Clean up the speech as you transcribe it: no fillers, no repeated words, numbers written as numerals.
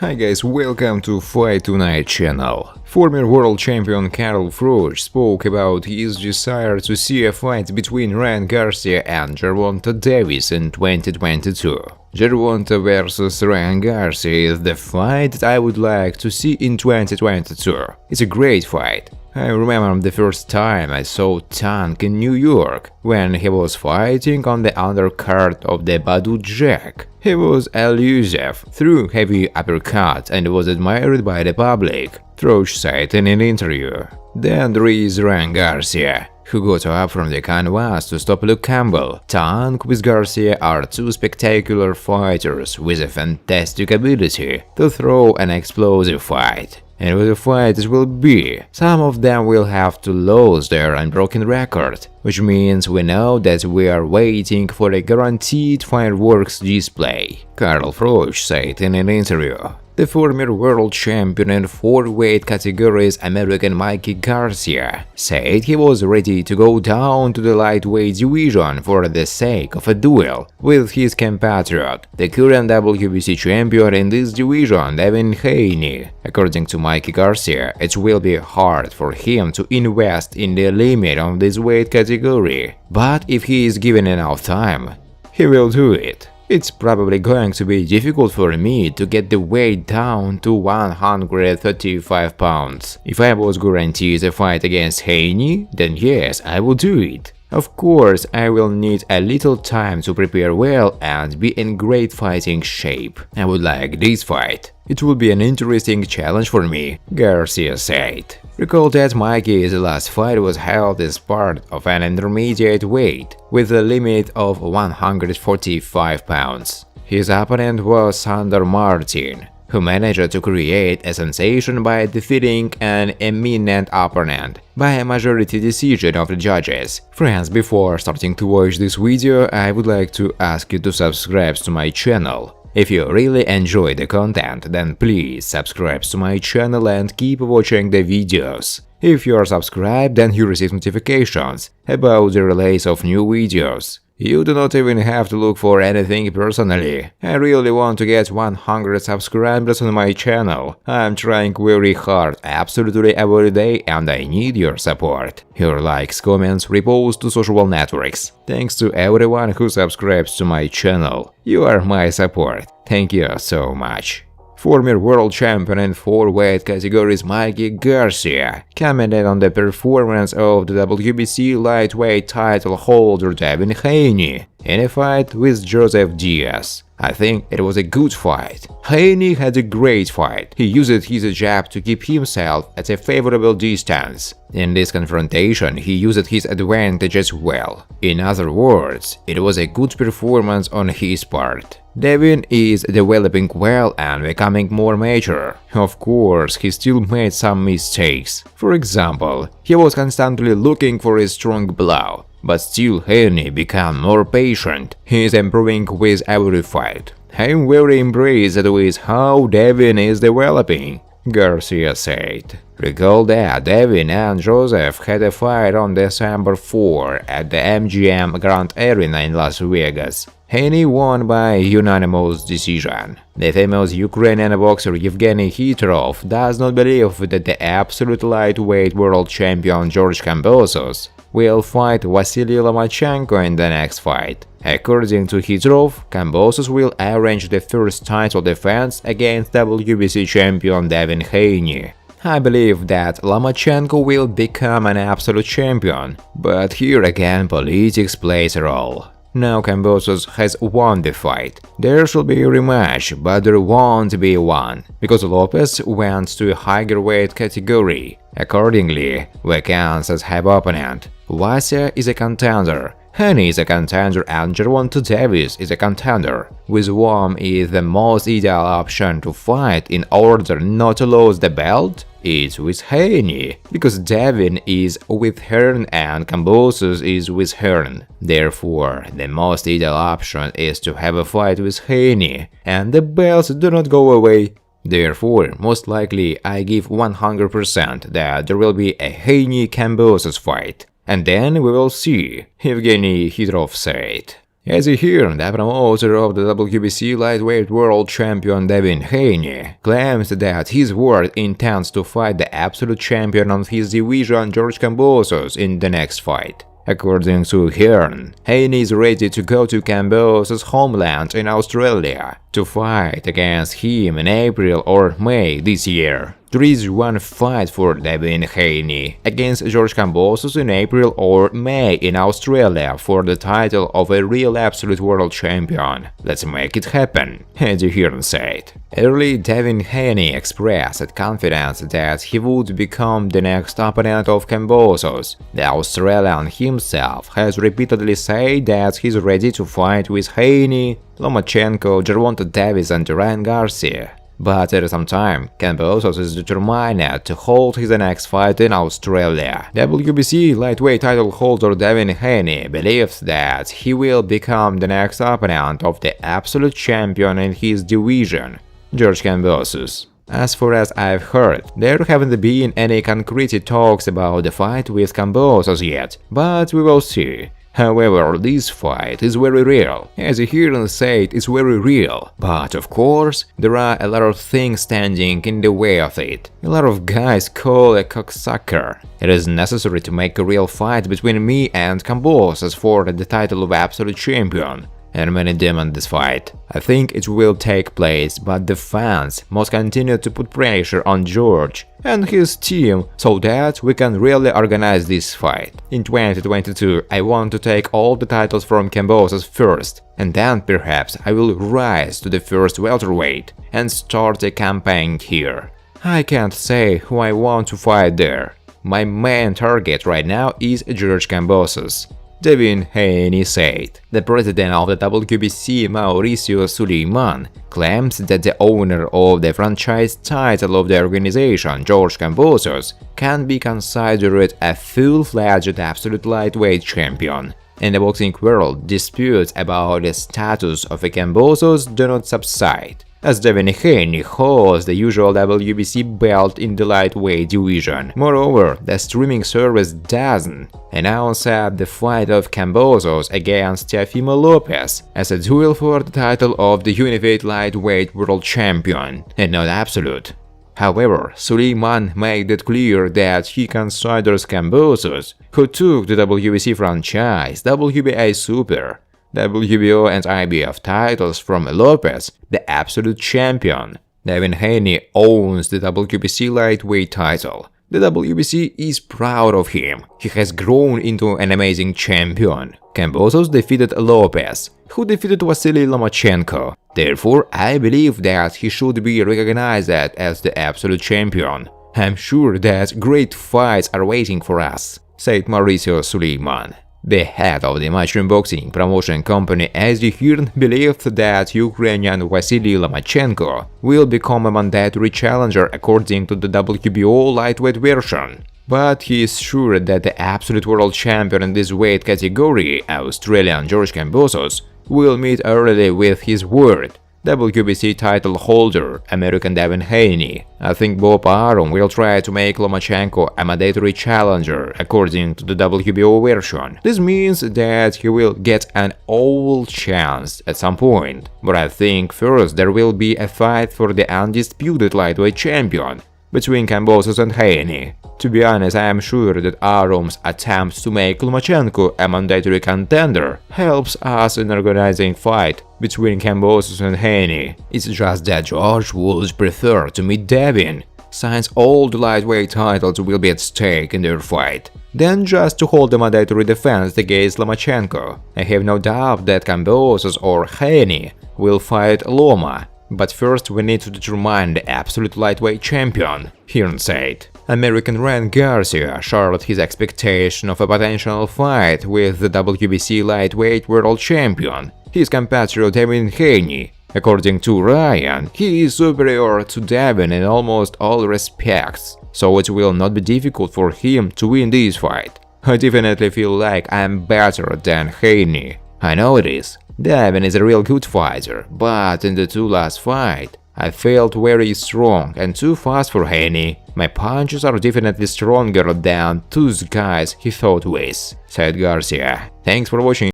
Hi guys, welcome to Fight Tonight channel. Former world champion Carl Froch spoke about his desire to see a fight between Ryan Garcia and Gervonta Davis in 2022. Gervonta vs Ryan Garcia is the fight that I would like to see in 2022. It's a great fight. I remember the first time I saw Tank in New York, when he was fighting on the undercard of the Badu Jack. He was elusive, threw heavy uppercuts and was admired by the public, Froch said in an interview. Then there is Ryan Garcia, who got up from the canvas to stop Luke Campbell. Tank with Garcia are two spectacular fighters with a fantastic ability to throw an explosive fight. And what a fight it will be. Some of them will have to lose their unbroken record, which means we know that we are waiting for a guaranteed fireworks display, Carl Froch said in an interview. The former world champion in 4 weight categories American Mikey Garcia said he was ready to go down to the lightweight division for the sake of a duel with his compatriot, the current WBC champion in this division, Devin Haney. According to Mikey Garcia, it will be hard for him to invest in the limit of this weight category, but if he is given enough time, he will do it. It's probably going to be difficult for me to get the weight down to 135 pounds. If I was guaranteed a fight against Haney, then yes, I will do it. Of course, I will need a little time to prepare well and be in great fighting shape. I would like this fight. It will be an interesting challenge for me, Garcia said. Recall that Mikey's last fight was held as part of an intermediate weight, with a limit of 145 pounds. His opponent was Sandor Martin, who managed to create a sensation by defeating an eminent opponent by a majority decision of the judges. Friends, before starting to watch this video, I would like to ask you to subscribe to my channel. If you really enjoy the content, then please subscribe to my channel and keep watching the videos. If you are subscribed, then you receive notifications about the release of new videos. You do not even have to look for anything personally. I really want to get 100 subscribers on my channel. I'm trying very hard absolutely every day and I need your support. Your likes, comments, reposts to social networks. Thanks to everyone who subscribes to my channel. You are my support. Thank you so much. Former world champion in 4 weight categories Mikey Garcia commented on the performance of the WBC lightweight title holder Devin Haney in a fight with Joseph Diaz. I think it was a good fight. Haney had a great fight. He used his jab to keep himself at a favorable distance. In this confrontation, he used his advantage as well. In other words, it was a good performance on his part. Devin is developing well and becoming more mature. Of course, he still made some mistakes. For example, he was constantly looking for a strong blow. But still, Haney became more patient. He is improving with every fight. I'm very impressed with how Devin is developing, Garcia said. Recall that Devin and Joseph had a fight on December 4 at the MGM Grand Arena in Las Vegas. Haney won by unanimous decision. The famous Ukrainian boxer Yevgeny Hitrov does not believe that the absolute lightweight world champion George Kambosos will fight Vasily Lomachenko in the next fight. According to Hitrov, Kambosos will arrange the first title defense against WBC champion Devin Haney. I believe that Lomachenko will become an absolute champion, but here again politics plays a role. Now Kambosos has won the fight. There should be a rematch, but there won't be one, because Lopez went to a higher weight category. Accordingly, we can't have opponent. Vasya is a contender, Haney is a contender and Gervonta Davis is a contender. With whom is the most ideal option to fight in order not to lose the belt? It's with Haney, because Devin is with Hearn and Kambosos is with Hearn. Therefore, the most ideal option is to have a fight with Haney, and the belts do not go away. Therefore, most likely I give 100% that there will be a Haney-Kambosos fight. And then we will see, Evgeny Hitrov said. As you hear, the promoter of the WBC lightweight world champion Devin Haney claims that his ward intends to fight the absolute champion of his division George Kambosos in the next fight. According to Hearn, Haney is ready to go to Kambosos' homeland in Australia to fight against him in April or May this year. There is one fight for Devin Haney against George Kambosos in April or May in Australia for the title of a real absolute world champion. Let's make it happen, Eddie Hearn said. Early, Devin Haney expressed confidence that he would become the next opponent of Kambosos. The Australian himself has repeatedly said that he's ready to fight with Haney, Lomachenko, Gervonta Davis and Ryan Garcia. But at some time, Kambosos is determined to hold his next fight in Australia. WBC lightweight title holder Devin Haney believes that he will become the next opponent of the absolute champion in his division, George Kambosos. As far as I've heard, there haven't been any concrete talks about the fight with Kambosos yet, but we will see. However, this fight is very real. As Hearn said, it's very real. But of course, there are a lot of things standing in the way of it. A lot of guys call a cocksucker. It is necessary to make a real fight between me and Kambosos for the title of absolute champion. And many demand this fight. I think it will take place, but the fans must continue to put pressure on George and his team so that we can really organize this fight. In 2022, I want to take all the titles from Kambosos first, and then perhaps I will rise to the first welterweight and start a campaign here. I can't say who I want to fight there. My main target right now is George Kambosos, Devin Haney said. The president of the WBC, Mauricio Suleiman, claims that the owner of the franchise title of the organization, George Kambosos, can be considered a full-fledged absolute lightweight champion. In the boxing world, disputes about the status of a Kambosos do not subside, as Devin Haney holds the usual WBC belt in the lightweight division. Moreover, the streaming service DAZN announced the fight of Kambosos against Teofimo Lopez as a duel for the title of the unified lightweight world champion, and not absolute. However, Suleiman made it clear that he considers Kambosos, who took the WBC franchise, WBA Super, WBO and IBF titles from Lopez, the absolute champion. Devin Haney owns the WBC lightweight title. The WBC is proud of him. He has grown into an amazing champion. Kambosos defeated Lopez, who defeated Vasily Lomachenko. Therefore, I believe that he should be recognized as the absolute champion. I'm sure that great fights are waiting for us, said Mauricio Suleiman. The head of the Matchroom Boxing promotion company Eddie Hearn believed that Ukrainian Vasily Lomachenko will become a mandatory challenger according to the WBO lightweight version. But he is sure that the absolute world champion in this weight category, Australian George Kambosos, will meet early with his word, WBC title holder, American Devin Haney. I think Bob Arum will try to make Lomachenko a mandatory challenger, according to the WBO version. This means that he will get an all chance at some point, but I think first there will be a fight for the undisputed lightweight champion between Kambosos and Haney. To be honest, I am sure that Arum's attempt to make Lomachenko a mandatory contender helps us in organizing fight between Kambosos and Haney. It's just that George would prefer to meet Devin, since all the lightweight titles will be at stake in their fight, than just to hold a mandatory defense against Lomachenko. I have no doubt that Kambosos or Haney will fight Loma, but first we need to determine the absolute lightweight champion, Hearn said. American Ryan Garcia shared his expectation of a potential fight with the WBC lightweight world champion, his compatriot Devin Haney. According to Ryan, he is superior to Devin in almost all respects, so it will not be difficult for him to win this fight. I definitely feel like I am better than Haney. I know it is. Devin is a real good fighter, but in the two last fights, I felt very strong and too fast for Haney. My punches are definitely stronger than those guys he fought with, said Garcia. Thanks for watching.